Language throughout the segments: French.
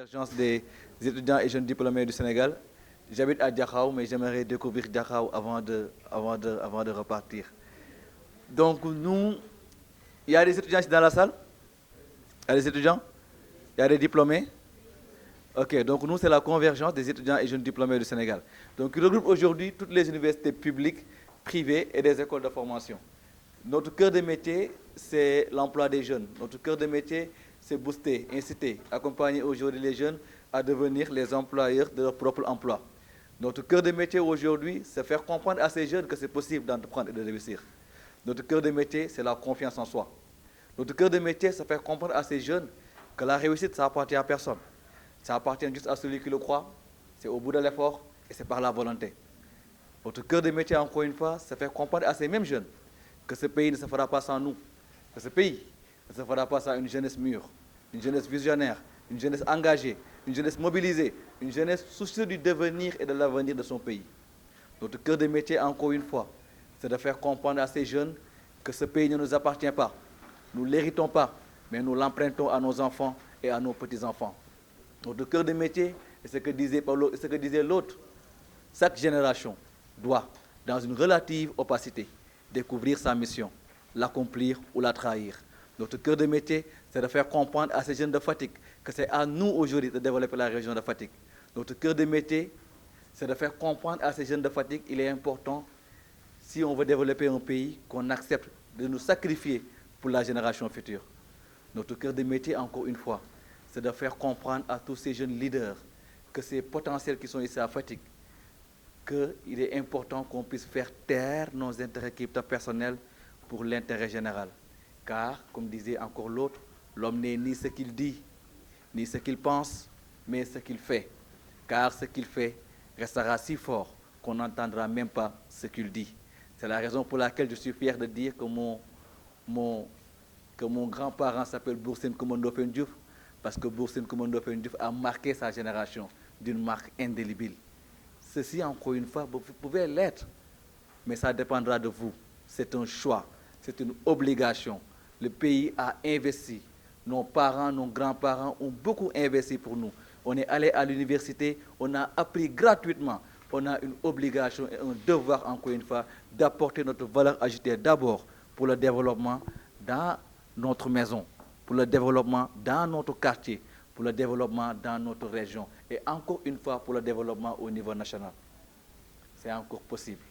Convergence des étudiants et jeunes diplômés du Sénégal. J'habite à Diakhao, mais j'aimerais découvrir Diakhao avant de repartir. Donc nous, il y a des étudiants ici dans la salle. Il y a des étudiants. Il y a des diplômés. Ok, donc nous, c'est la convergence des étudiants et jeunes diplômés du Sénégal. Donc il regroupe aujourd'hui toutes les universités publiques, privées et des écoles de formation. Notre cœur de métier, c'est l'emploi des jeunes. Notre cœur de métier, c'est booster, inciter, accompagner aujourd'hui les jeunes à devenir les employeurs de leur propre emploi. Notre cœur de métier aujourd'hui, c'est faire comprendre à ces jeunes que c'est possible d'entreprendre et de réussir. Notre cœur de métier, c'est la confiance en soi. Notre cœur de métier, c'est faire comprendre à ces jeunes que la réussite, ça appartient à personne. Ça appartient juste à celui qui le croit, c'est au bout de l'effort et c'est par la volonté. Notre cœur de métier, encore une fois, c'est faire comprendre à ces mêmes jeunes que ce pays ne se fera pas sans nous, que ce pays ne se fera pas sans une jeunesse mûre, une jeunesse visionnaire, une jeunesse engagée, une jeunesse mobilisée, une jeunesse soucieuse du devenir et de l'avenir de son pays. Notre cœur de métier, encore une fois, c'est de faire comprendre à ces jeunes que ce pays ne nous appartient pas. Nous ne l'héritons pas, mais nous l'empruntons à nos enfants et à nos petits-enfants. Notre cœur de métier, et ce que disait l'autre, chaque génération doit, dans une relative opacité, découvrir sa mission, l'accomplir ou la trahir. Notre cœur de métier, c'est de faire comprendre à ces jeunes de Fatick que c'est à nous aujourd'hui de développer la région de Fatick. Notre cœur de métier, c'est de faire comprendre à ces jeunes de Fatick qu'il est important, si on veut développer un pays, qu'on accepte de nous sacrifier pour la génération future. Notre cœur de métier, encore une fois, c'est de faire comprendre à tous ces jeunes leaders que ces potentiels qui sont ici à Fatick, qu'il est important qu'on puisse faire taire nos intérêts personnels pour l'intérêt général. Car, comme disait encore l'autre, l'homme n'est ni ce qu'il dit, ni ce qu'il pense, mais ce qu'il fait. Car ce qu'il fait restera si fort qu'on n'entendra même pas ce qu'il dit. C'est la raison pour laquelle je suis fier de dire que mon grand-parent s'appelle Boursine Coumba Ndoffène Diouf, parce que Boursine Coumba Ndoffène Diouf a marqué sa génération d'une marque indélébile. Ceci, encore une fois, vous pouvez l'être, mais ça dépendra de vous. C'est un choix, c'est une obligation. Le pays a investi. Nos parents, nos grands-parents ont beaucoup investi pour nous. On est allé à l'université, on a appris gratuitement. On a une obligation et un devoir, encore une fois, d'apporter notre valeur ajoutée d'abord pour le développement dans notre maison, pour le développement dans notre quartier, pour le développement dans notre région et encore une fois pour le développement au niveau national. C'est encore possible.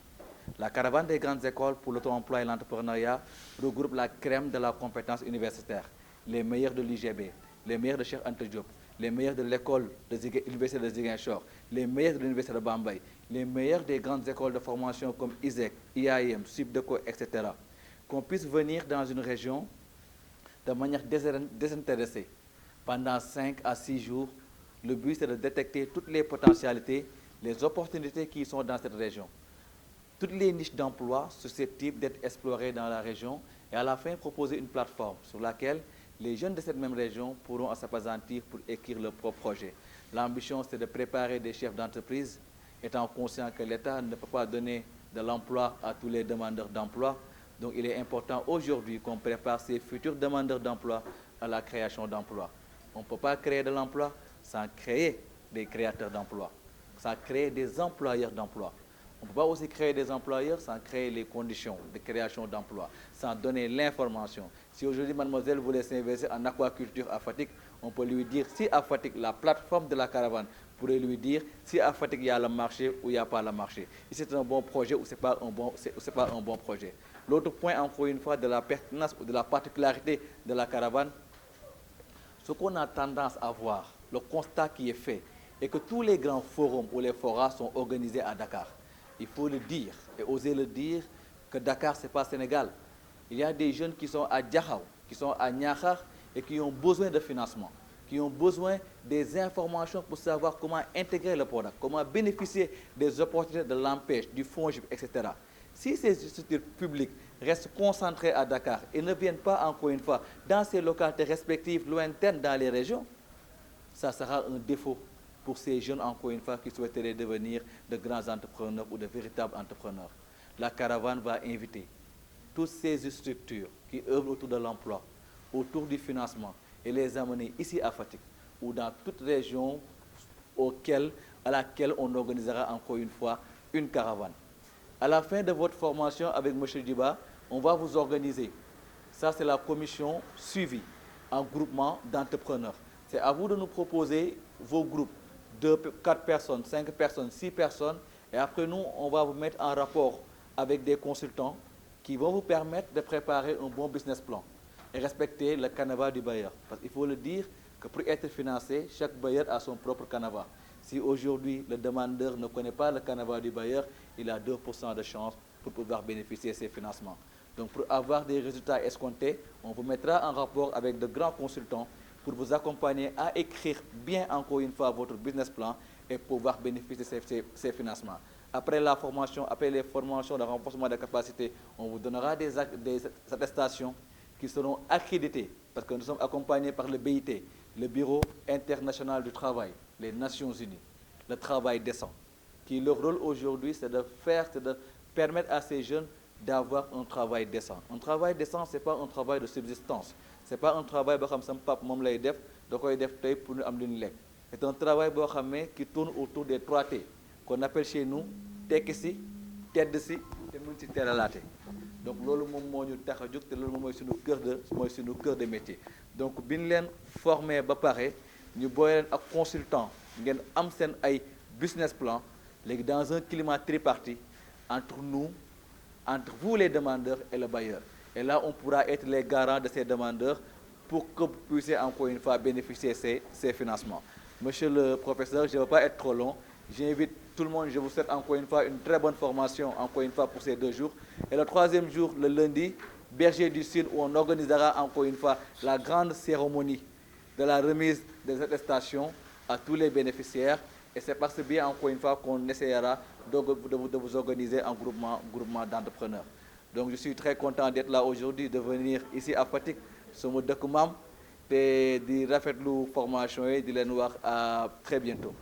La caravane des grandes écoles pour l'auto-emploi et l'entrepreneuriat regroupe la crème de la compétence universitaire, les meilleurs de l'UGB, les meilleurs de Cheikh Anta Diop, les meilleurs de l'école de l'université de Ziguinchor, les meilleurs de l'université de Bambey, les meilleurs des grandes écoles de formation comme ISEC, IAM, Subdeco, etc. Qu'on puisse venir dans une région de manière désintéressée pendant 5 à 6 jours. Le but, c'est de détecter toutes les potentialités, les opportunités qui sont dans cette région. Toutes les niches d'emploi susceptibles d'être explorées dans la région et à la fin proposer une plateforme sur laquelle les jeunes de cette même région pourront s'appesantir pour écrire leur propre projet. L'ambition, c'est de préparer des chefs d'entreprise, étant conscient que l'État ne peut pas donner de l'emploi à tous les demandeurs d'emploi. Donc il est important aujourd'hui qu'on prépare ces futurs demandeurs d'emploi à la création d'emplois. On ne peut pas créer de l'emploi sans créer des créateurs d'emplois, sans créer des employeurs d'emplois. On ne peut pas aussi créer des employeurs sans créer les conditions de création d'emplois, sans donner l'information. Si aujourd'hui mademoiselle voulait s'investir en aquaculture à Fatick, on peut lui dire si à Fatick, la plateforme de la caravane pourrait lui dire si à Fatick il y a le marché ou il n'y a pas le marché. Si c'est un bon projet ou ce n'est pas un bon projet. L'autre point, encore une fois, de la pertinence ou de la particularité de la caravane, ce qu'on a tendance à voir, le constat qui est fait, est que tous les grands forums ou les forats sont organisés à Dakar. Il faut le dire et oser le dire que Dakar, ce n'est pas Sénégal. Il y a des jeunes qui sont à Diakhao, qui sont à Niakhar et qui ont besoin de financement, qui ont besoin des informations pour savoir comment intégrer le produit, comment bénéficier des opportunités de l'AMPEJ, du FONGIP, etc. Si ces structures publiques restent concentrées à Dakar et ne viennent pas, encore une fois, dans ces localités respectives lointaines dans les régions, ça sera un défaut pour ces jeunes, encore une fois, qui souhaiteraient devenir de grands entrepreneurs ou de véritables entrepreneurs. La caravane va inviter toutes ces structures qui œuvrent autour de l'emploi, autour du financement, et les amener ici à Fatick ou dans toute région à laquelle on organisera encore une fois une caravane. À la fin de votre formation avec M. Djiba, on va vous organiser. Ça, c'est la commission suivie en groupement d'entrepreneurs. C'est à vous de nous proposer vos groupes, 2, 4 personnes, 5 personnes, 6 personnes, et après nous, on va vous mettre en rapport avec des consultants qui vont vous permettre de préparer un bon business plan et respecter le canevas du bailleur. Parce qu'il faut le dire que pour être financé, chaque bailleur a son propre canevas. Si aujourd'hui le demandeur ne connaît pas le canevas du bailleur, il a 2% de chance pour pouvoir bénéficier de ces financements. Donc pour avoir des résultats escomptés, on vous mettra en rapport avec de grands consultants pour vous accompagner à écrire bien encore une fois votre business plan et pouvoir bénéficier de ces financements. Après la formation, après les formations de renforcement de capacité, on vous donnera des attestations qui seront accréditées parce que nous sommes accompagnés par le BIT, le Bureau international du travail, les Nations Unies, le travail décent, qui leur rôle aujourd'hui, c'est de permettre à ces jeunes d'avoir un travail décent. Un travail décent, ce n'est pas un travail de subsistance. Ce n'est pas un travail comme ça, papa, maman lay def, pour nous amener. C'est un travail qui tourne autour des 3 T, qu'on appelle chez nous tekki, tedd si, te mun ci teralaate. Donc loolu moom moo ñu tax a jóg te loolu moom mooy suñu cœur de métier. Donc bi ñu leen formé ba pare ñu boole leen ak consultant ngeen am seen ay business plan léegi dans un climat tripartite entre nous, entre vous les demandeurs et le bailleur. Et là on pourra être les garants de ces demandeurs pour que vous puissiez encore une fois bénéficier de ces financements. Monsieur le professeur, je ne vais pas être trop long. J'invite tout le monde, je vous souhaite encore une fois une très bonne formation, encore une fois pour ces 2 jours. Et le 3e jour, le lundi, Berger du Sud, où on organisera encore une fois la grande cérémonie de la remise des attestations à tous les bénéficiaires. Et c'est par ce biais, encore une fois, qu'on essaiera de vous organiser en groupement d'entrepreneurs. Donc je suis très content d'être là aujourd'hui, de venir ici à Fatick, sur mon document, et de refaire la formation et de les voir à très bientôt.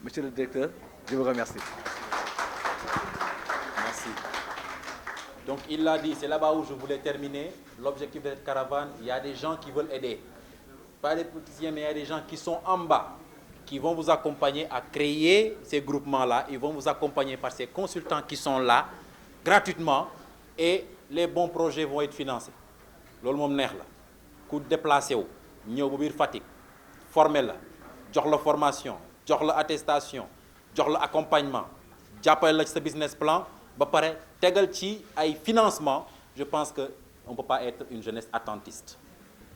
Monsieur le directeur, je vous remercie. Merci. Donc il l'a dit, c'est là-bas où je voulais terminer. L'objectif de cette caravane, il y a des gens qui veulent aider. Pas des politiciens, mais il y a des gens qui sont en bas, qui vont vous accompagner à créer ces groupements-là. Ils vont vous accompagner par ces consultants qui sont là, gratuitement, et les bons projets vont être financés. Loolu moom neex la ku déplacé wu ñëw ba biir Fatick formé la jox la formation jox la attestation jox la accompagnement jàppale la ci sa business plan ba pare tegal ci ay financement. Je pense que on peut pas être une jeunesse attentiste.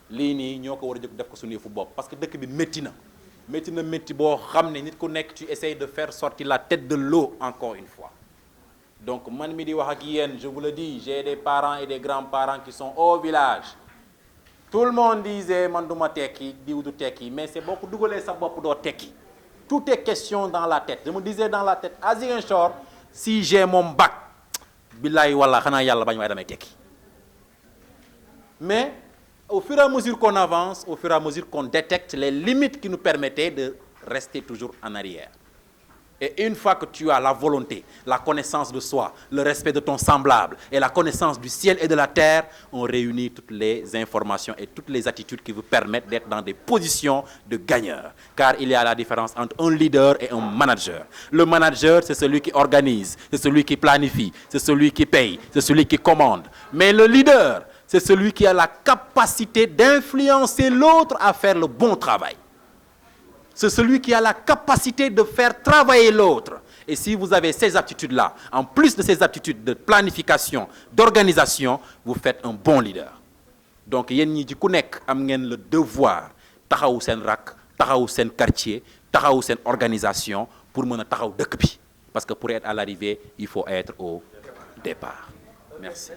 lii nii ñoo ko war a jóg def ko suñu yëfu bopp parce que dëkk bi métti na boo xam ne nit ku nekk tu essayes de faire sortir la tête de l'eau encore une fois. Donc, man mi di wax ak yéen, je vous le dis, j'ai des parents et des grands-parents qui sont au village. Tout le monde disait man duma tekki, diw du tekki, mais c'est beaucoup dugalee sa bopp doo tekki. Tout est question dans la tête. Je me disais dans la tête, à Ziguinchor, si j'ai mon bac, billahi wallah xanaa yàlla bañ waaye damay tekki. Mais au fur et à mesure qu'on avance, au fur et à mesure qu'on détecte les limites qui nous permettaient de rester toujours en arrière. Et une fois que tu as la volonté, la connaissance de soi, le respect de ton semblable et la connaissance du ciel et de la terre, on réunit toutes les informations et toutes les attitudes qui vous permettent d'être dans des positions de gagneurs. Car il y a la différence entre un leader et un manager. Le manager, c'est celui qui organise, c'est celui qui planifie, c'est celui qui paye, c'est celui qui commande. Mais le leader, c'est celui qui a la capacité d'influencer l'autre à faire le bon travail. C'est celui qui a la capacité de faire travailler l'autre. Et si vous avez ces aptitudes-là, en plus de ces aptitudes de planification, d'organisation, vous faites un bon leader. Donc, yéen ñi ci ku nekk am ngeen le devoir taxawu seen rak, taxawu seen quartier, taxawu seen organisation pour mën a taxaw dëkk bi. Parce que pour être à l'arrivée, il faut être au départ. Merci.